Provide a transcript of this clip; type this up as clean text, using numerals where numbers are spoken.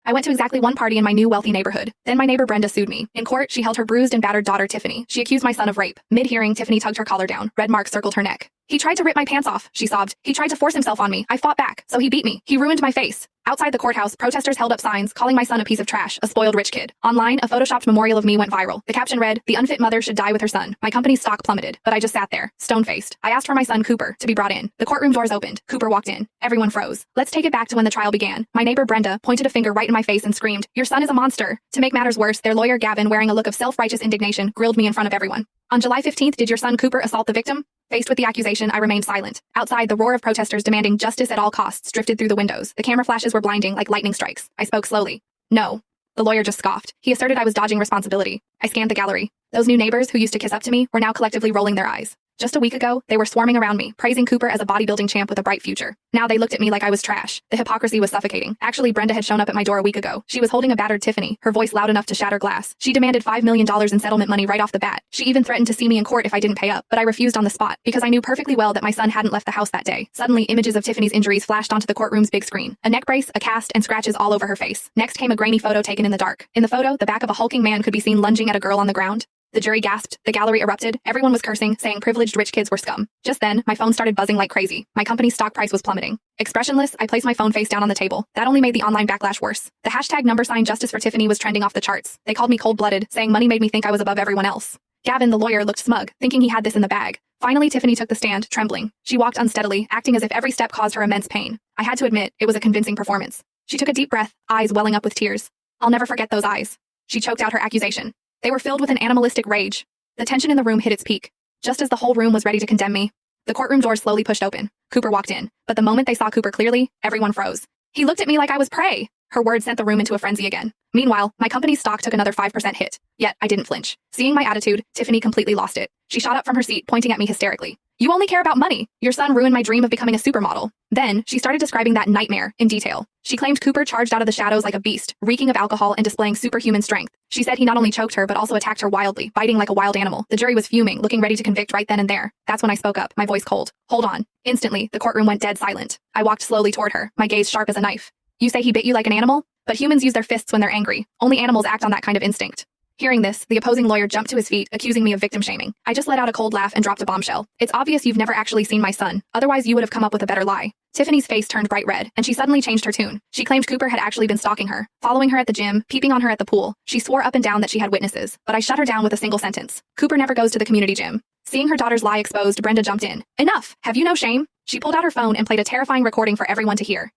I went to exactly one party in my new wealthy neighborhood. Then my neighbor Brenda sued me. In court, she held her bruised and battered daughter Tiffany. She accused my son of rape. Mid-hearing, Tiffany tugged her collar down. Red marks circled her neck. He tried to rip my pants off, she sobbed. He tried to force himself on me. I fought back, so he beat me. He ruined my face. Outside the courthouse, protesters held up signs calling my son a piece of trash, a spoiled rich kid. Online, a photoshopped memorial of me went viral. The caption read, "The unfit mother should die with her son." My company's stock plummeted, but I just sat there, stone-faced. I asked for my son Cooper to be brought in. The courtroom doors opened. Cooper walked in. Everyone froze. Let's take it back to when the trial began. My neighbor Brenda pointed a finger right in my face and screamed, "Your son is a monster." To make matters worse, their lawyer Gavin, wearing a look of self-righteous indignation, grilled me in front of everyone. On July 15th, did your son Cooper assault the victim? Faced with the accusation, I remained silent. Outside, the roar of protesters demanding justice at all costs drifted through the windows. The camera flashes were blinding like lightning strikes. I spoke slowly. No. The lawyer just scoffed. He asserted I was dodging responsibility. I scanned the gallery. Those new neighbors who used to kiss up to me were now collectively rolling their eyes. Just a week ago, they were swarming around me, praising Cooper as a bodybuilding champ with a bright future. Now they looked at me like I was trash. The hypocrisy was suffocating. Actually, Brenda had shown up at my door a week ago. She was holding a battered Tiffany, her voice loud enough to shatter glass. She demanded $5 million in settlement money right off the bat. She even threatened to see me in court if I didn't pay up, but I refused on the spot, because I knew perfectly well that my son hadn't left the house that day. Suddenly, images of Tiffany's injuries flashed onto the courtroom's big screen. A neck brace, a cast, and scratches all over her face. Next came a grainy photo taken in the dark. In the photo, the back of a hulking man could be seen lunging at a girl on the ground. The jury gasped, the gallery erupted, everyone was cursing, saying privileged rich kids were scum. Just then, my phone started buzzing like crazy. My company's stock price was plummeting. Expressionless, I placed my phone face down on the table. That only made the online backlash worse. The hashtag #sign Justice for Tiffany was trending off the charts. They called me cold-blooded, saying money made me think I was above everyone else. Gavin, the lawyer, looked smug, thinking he had this in the bag. Finally, Tiffany took the stand, trembling. She walked unsteadily, acting as if every step caused her immense pain. I had to admit, it was a convincing performance. She took a deep breath, eyes welling up with tears. I'll never forget those eyes. She choked out her accusation. They were filled with an animalistic rage. The tension in the room hit its peak. Just as the whole room was ready to condemn me, the courtroom doors slowly pushed open. Cooper walked in, but the moment they saw Cooper clearly, everyone froze. He looked at me like I was prey. Her words sent the room into a frenzy again. Meanwhile, my company's stock took another 5% hit. Yet, I didn't flinch. Seeing my attitude, Tiffany completely lost it. She shot up from her seat, pointing at me hysterically. "You only care about money. Your son ruined my dream of becoming a supermodel." Then, she started describing that nightmare in detail. She claimed Cooper charged out of the shadows like a beast, reeking of alcohol and displaying superhuman strength. She said he not only choked her but also attacked her wildly, biting like a wild animal. The jury was fuming, looking ready to convict right then and there. That's when I spoke up, my voice cold. "Hold on." Instantly, the courtroom went dead silent. I walked slowly toward her, my gaze sharp as a knife. "You say he bit you like an animal? But humans use their fists when they're angry. Only animals act on that kind of instinct." Hearing this, the opposing lawyer jumped to his feet, accusing me of victim shaming. I just let out a cold laugh and dropped a bombshell. "It's obvious you've never actually seen my son. Otherwise, you would have come up with a better lie." Tiffany's face turned bright red, and she suddenly changed her tune. She claimed Cooper had actually been stalking her, following her at the gym, peeping on her at the pool. She swore up and down that she had witnesses, but I shut her down with a single sentence. "Cooper never goes to the community gym." Seeing her daughter's lie exposed, Brenda jumped in. "Enough! Have you no shame?" She pulled out her phone and played a terrifying recording for everyone to hear.